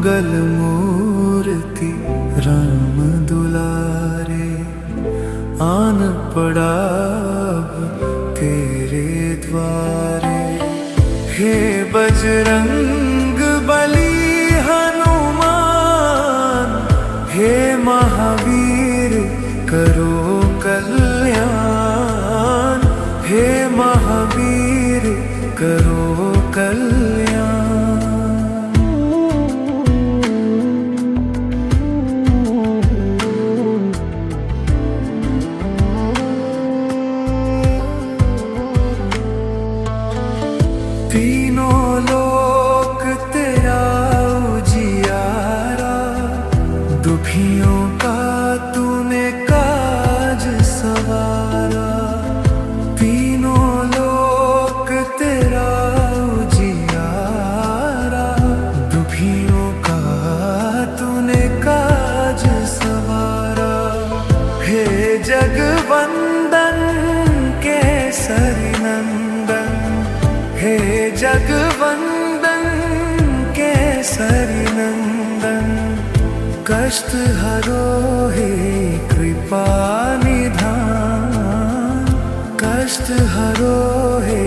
मंगल मूर्ति राम दुलारे, आन पड़ा तेरे द्वारे। हे बजरंग बली हनुमान, हे महावीर करो कल्याण, हे महावीर करो कल्याण। तीनों लोक तेरा उजियारा, दुखियों का तूने काज सवारा। तीनों लोक तेरा उजियारा, दुखियों का तूने काज सवारा। हे जगवंदन केसरी नंदन, हे जगवंदन केसरी नंदन। कष्ट हरो हे कृपा निधान, कष्ट हरो हे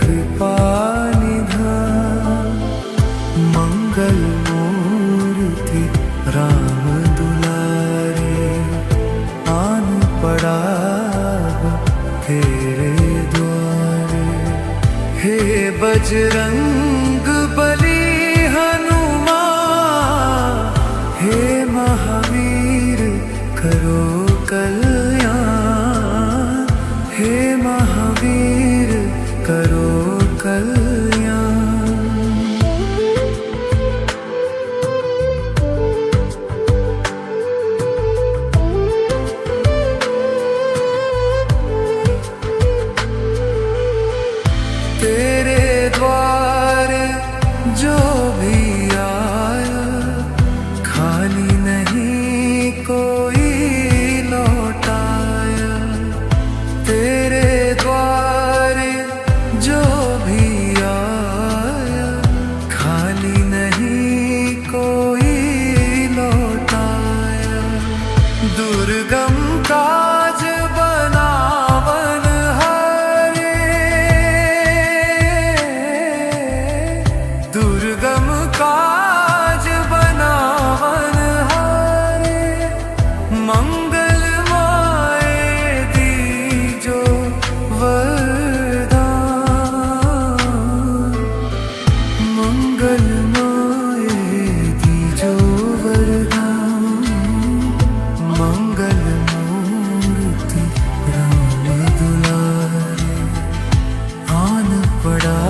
कृपा निधान। मंगल मूर्ति राम दुलारे, आन पड़ा तेरे द्वारे। हे बजरंग बली हनुमान, हे महावीर करो कल्याण, हे महावीर करो कल्याण। तेरे द्वारे जो भी आया, खाली नहीं कोई लौटाया। तेरे द्वारे जो भी आया, खाली नहीं कोई लौटाया। दुर्गम काज बनावन हारे, दुर्गम काज बनावन हारे। मंगल माए दीजो वरदान, मंगल माए दीजो वरदान। मंगल मूर्ति राम दुलारे, आन पड़ा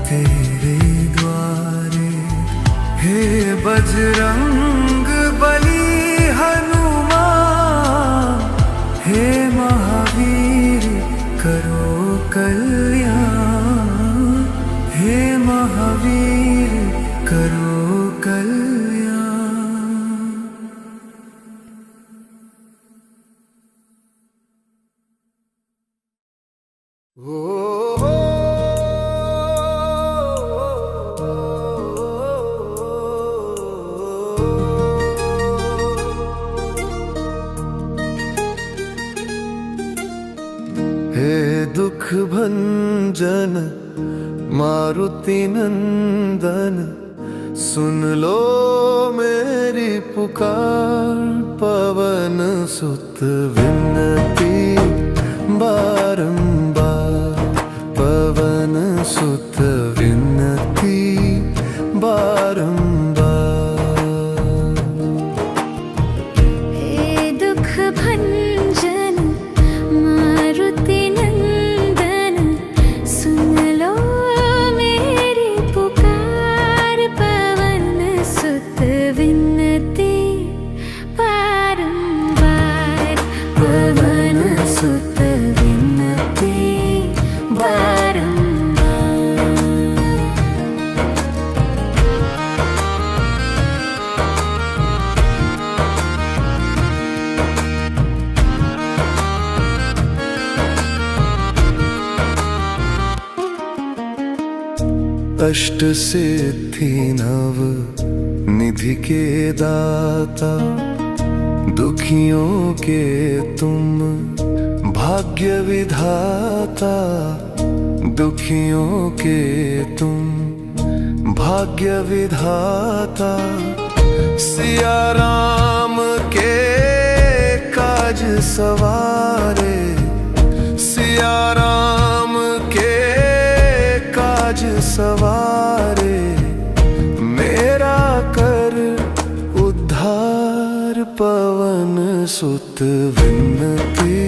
तेरे द्वारे। हे बजरंग बली हनुमान, हे महावीर करो कल्याण, हे महावीर करो कल्याण। ओ हे दुख भंजन मारुति नंदन, सुन लो मेरी पुकार। पवन सुत विनती बारंबार, पवन सुत विनती बारंबार। हे दुख भंजन मारुति नंदन, सुन लो मेरी पुकार। पवन सुत विनती बारंबार, पवन सुत विनती बारंबार। अष्ट सिद्धि थी नव निधि के दाता, दुखियों के तुम भाग्य विधाता, दुखियों के तुम भाग्य विधाता। सिया राम के काज सवारे, सिया राम के काज सवारे, मेरा कर उद्धार पवन सुत विनती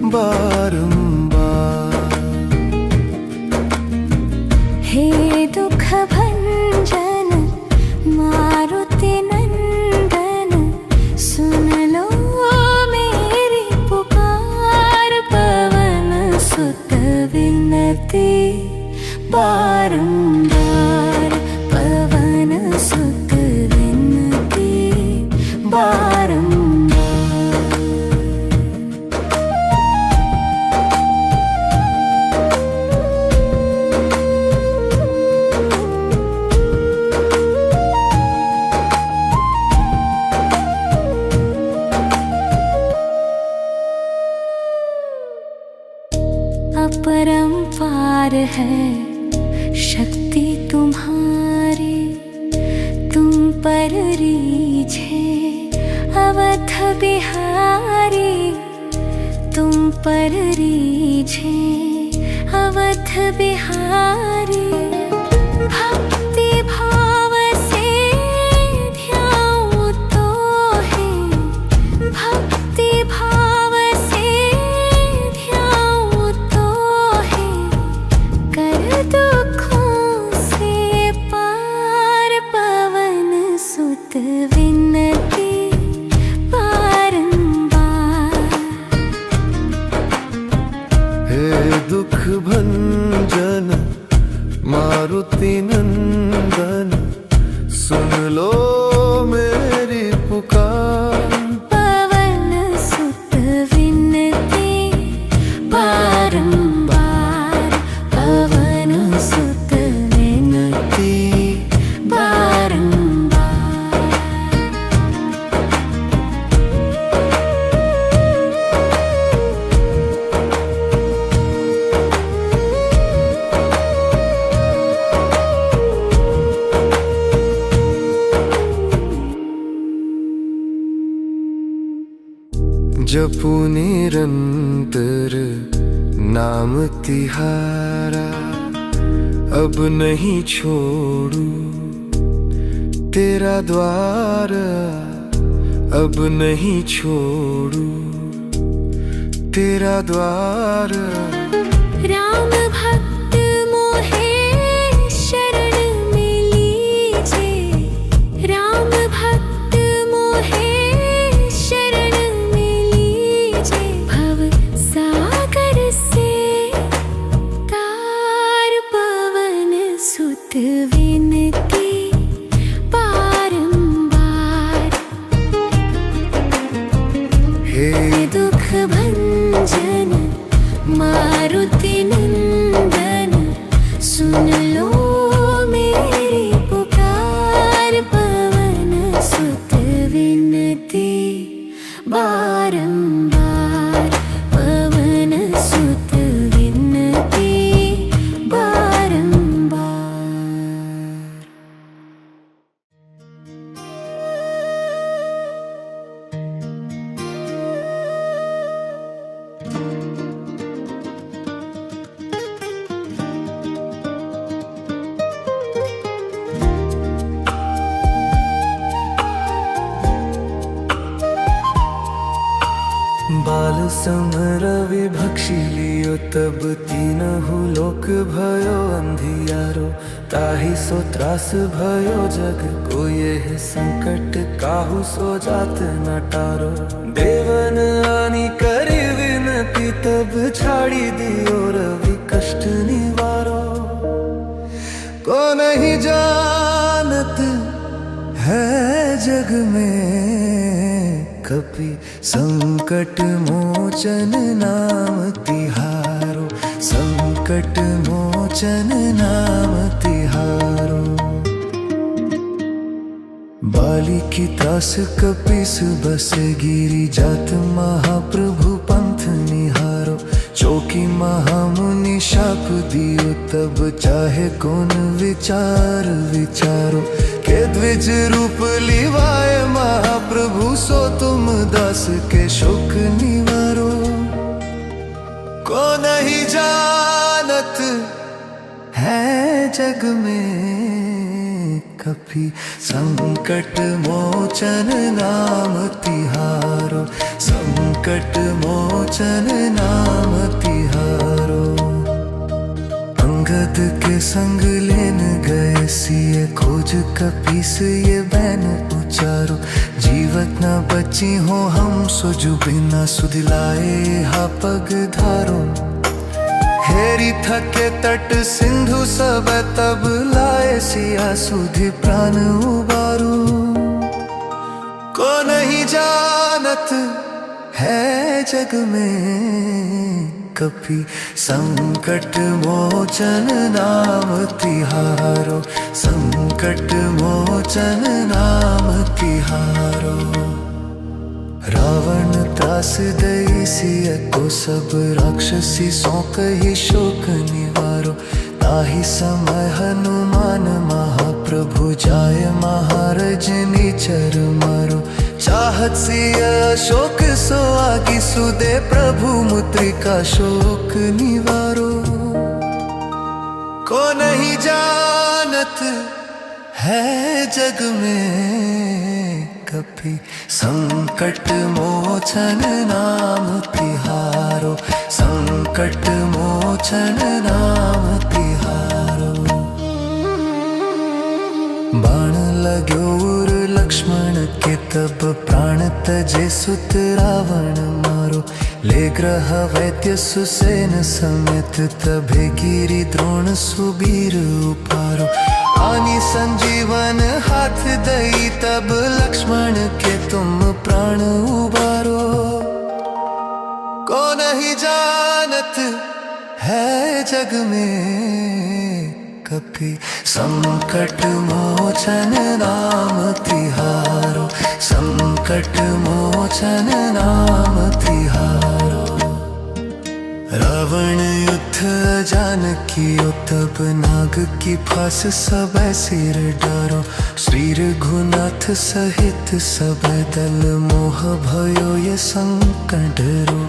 बारंबार। हे दुख भंजन मारुति नंदन, सुन लो मेरी पुकार, पवन सुत विनती बारंबार, पवन सुत विनती बारंबार। अपरंपार है शक्ति तुम्हारी, तुम पर रीझे अवध बिहारी, तुम पर रीझे अवध बिहारी। भक्ति भाव से ध्याऊं तो है, भक्ति भाव से ध्याऊं तो है, कर दुखों से पार, पवन सुत विनती बारंबार। हे दुख भंजन मारुति नंदन, सुन लो मेरी पुकार, पवन सुत विनती बारंबार, पवन सुत विनती बारंबार। जपू निरंतर नाम तिहारा, अब नहीं छोड़ू तेरा द्वार, अब नहीं छोड़ू तेरा द्वार। राम भक्त मोहे शरण में लीजे, राम भक्त मोहे शरण में लीजे, भव सागर से तार, पवन सुत विनती बारंबार। हे दुख भंजन मारुति नंदन, सुन लो मेरी पुकार, पवन सुत विनती बारंबार, पवन सुत विनती बारंबार। बाल समरवि भक्षी लियो, तब तीनहु लोक भयो अंधियारो, ताहि सो त्रास भयो जग को, यह संकट काहू सो जात न टारो। देवन आनी करी विनती, तब छाड़ी दियो रवि कष्ट निवारो। को नहीं जानत है जग में कपि, संकट मोचन नाम तिहारो, संकट मोचन नाम तिहारो। बाली की त्रास कपीस बस गिरी जात महाप्रभु पंथ निहारो। चौकी महामुनि शाप दियो तब चाहे कौन विचार विचारो। के द्विज रूप लिवाए महाप्रभु सो तुम दास के शोक निवारो। को नहीं जानत है जग में कभी संकट मोचन नाम तिहारो। संकट मोचन नाम तिहारो। अंगद के संग लेन गए सिए खोज कपीस ये बैन उचारो। जीवत न बची हो हम सोजु बिना सुधिलाए हा पग धारो। हेरी थके तट सिंधु सब तब लाए सिया सुधि प्राण उबारू। को नहीं जानत है जग में कभी संकट मोचन नाम तिहारो। संकट मोचन नाम तिहारो। रावण त्रास दई सिय को सब राक्षसी सौंक ही शोक निवारो। ताहि समय हनुमान महाप्रभु जाय महारजनी चर मारो। चाहत सिय अशोक सो आगी सुदे प्रभु मुद्रिका शोक निवारो। को नहीं जानत है जग में कभी संकट मोचन नाम तिहारो। संकट मोचन नाम तिहारो। बाण लाग्यो उर लक्ष्मण के तब प्राण तजे सुत रावण मारो। ले ग्रह वैद्य सुसेन समेत तभे गिरी द्रोण सुबीर उपारो। आनी संजीवन हाथ दई तब लक्ष्मण के तुम प्राण उबारो। को नहीं जानत है जग में कभी संकट मोचन नाम तिहारो। संकट मोचन नाम तिहारो। रावण युद्ध जानकियो तब नाग की फांस सब सिर डारो। श्री रघुनाथ सहित सब दल मोह भयो ये संकट रो।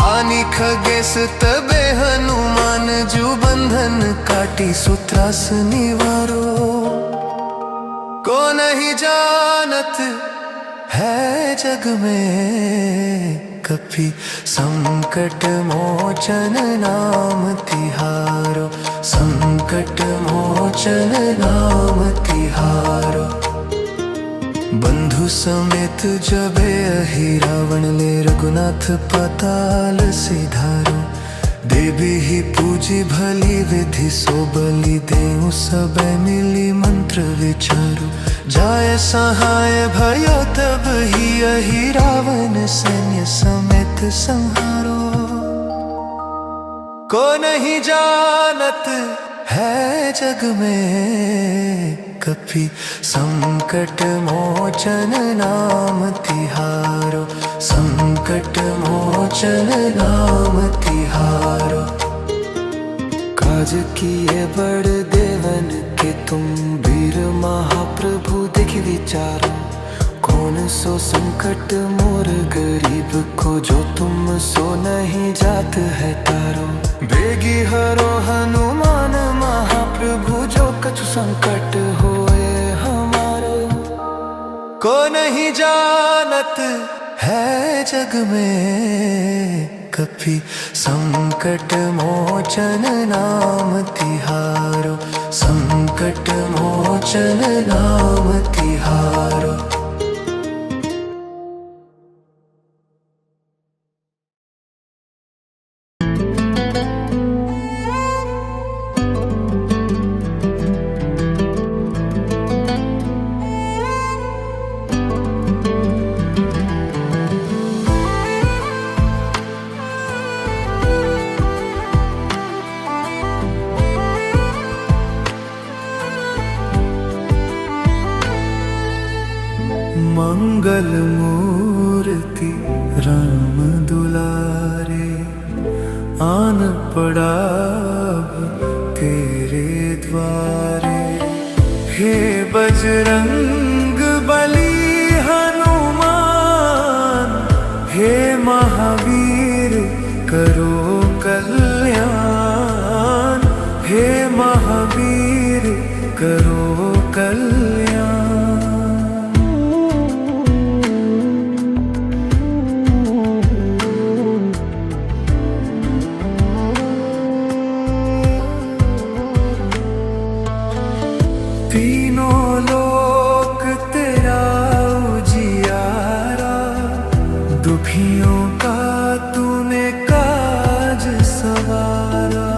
आनी खगेश तबे हनुमान जू बंधन काटी सुत्रास निवारो। को नहीं जानत है जग में कभी संकट मोचन नाम तिहारो। संकट मोचन नाम तिहारो। बंधु समेत जबे अहि रावण ले रघुनाथ पाताल सिधारो। देवी ही पूजी भली विधि सो बलि देऊ सब मिली मंत्र विचारो। जाय सहाय भयो तब ही अहि रावण सैन्य समेत संहारो। को नहीं जानत है जग में कभी संकट मोचन नाम तिहारो। संकट मोचन नाम तिहारो। काज किए बड़ देवन के तुम वीर महाप्रभु देख विचारो। कौन सो संकट मोर गरीब को जो तुम सो नहीं जात है तारो। बेगी हरो हनुमान महाप्रभु जो कछु संकट होए हमारो। को नहीं जानत है जग में कभी संकट मोचन नाम तिहारो। संकट मोचन नाम तिहारो। पड़ा अब तेरे द्वारे। हे बजरंग बली हनुमान, हे महावीर करो कल्याण, हे महावीर करो कल्याण। तीनों लोक तेरा उजियारा, दुखियों का तूने काज सवारा।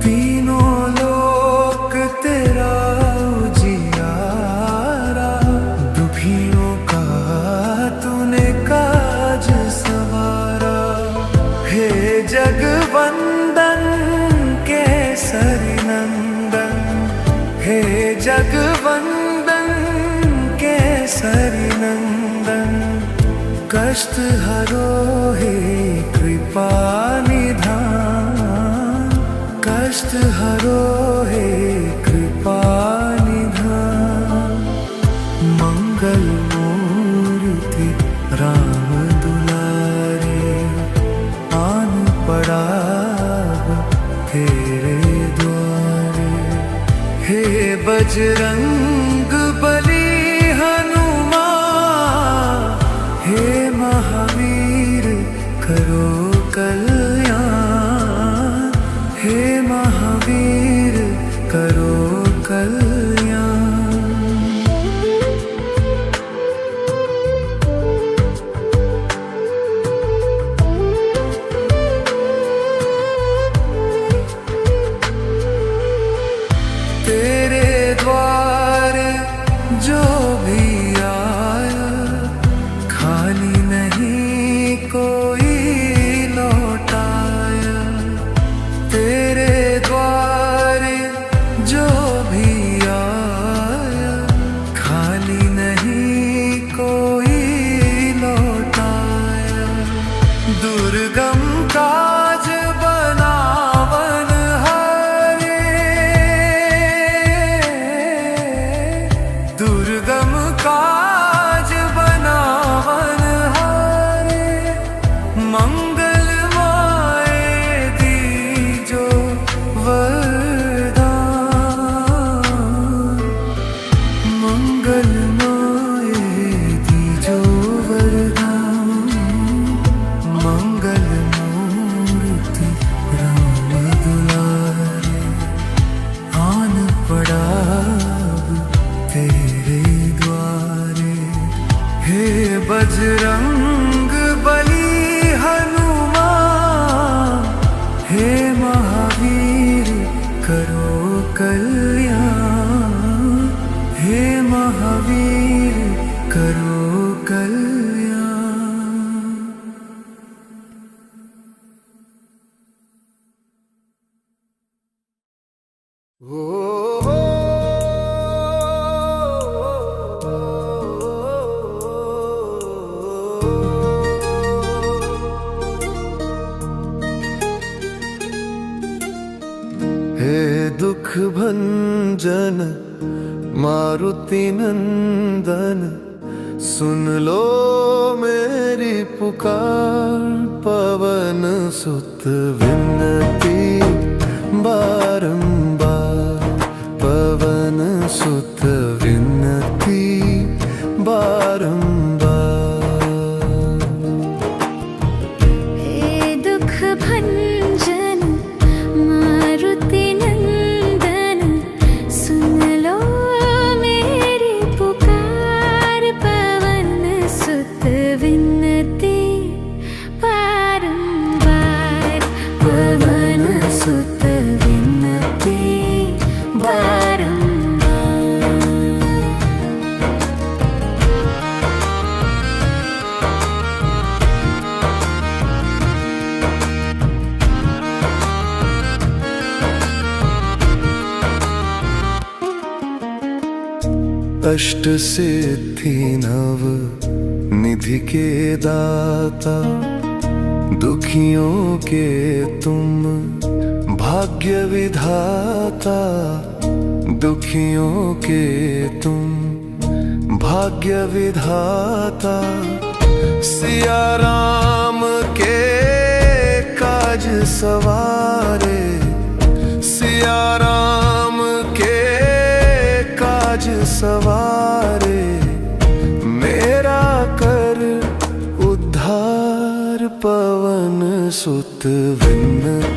तीनों लोक तेरा उजियारा, दुखियों का तूने काज सवारा। हे जगवंदन केसरी नंदन, हे जगवंदन केसरी नंदन, कष्ट हरो हे कृपा निधान, कष्ट हरो हे कृपा निधान। मंगल मूर्ति राम दुलारे, आन पड़ा तेरे द्वारे। हे बजरंग बली हनुमान, हे महावीर करो कल्याण, हे महावीर करो कल्याण। तेरे द्वारे जो भी आया, खाली नहीं कोई लौटाया। तेरे द्वारे जो भी आया, खाली नहीं कोई लौटाया। दुर्गम काज बनावन हारे, दुर्गम काज बनावन हारे। मंगल माए दीजो वरदान, मंगल माए दीजो वरदान। मंगल मूर्ति राम दुलारे, आन पड़ा तेरे द्वारे। हे बजरंग बली हनुमान, हे महावीर करो कल्याण, हे महावीर करो कल्याण। ओ हे दुख भंजन मारुति नंदन, सुन लो मेरी पुकार। पवन सुत विनती बारंबार, पवन सुत विनती बारंबार। हे दुख भंजन मारुति नंदन, सुन लो मेरी पुकार। पवन सुत विनती बारंबार, पवन सुत विनती बारंबार। अष्ट सिद्धि नव निधि के दाता, दुखियों के तुम भाग्य विधाता, दुखियों के तुम भाग्य विधाता। सिया राम के काज सवारे, सिया राम के काज सवारे। मेरा कर उद्धार पवन सुत विनती।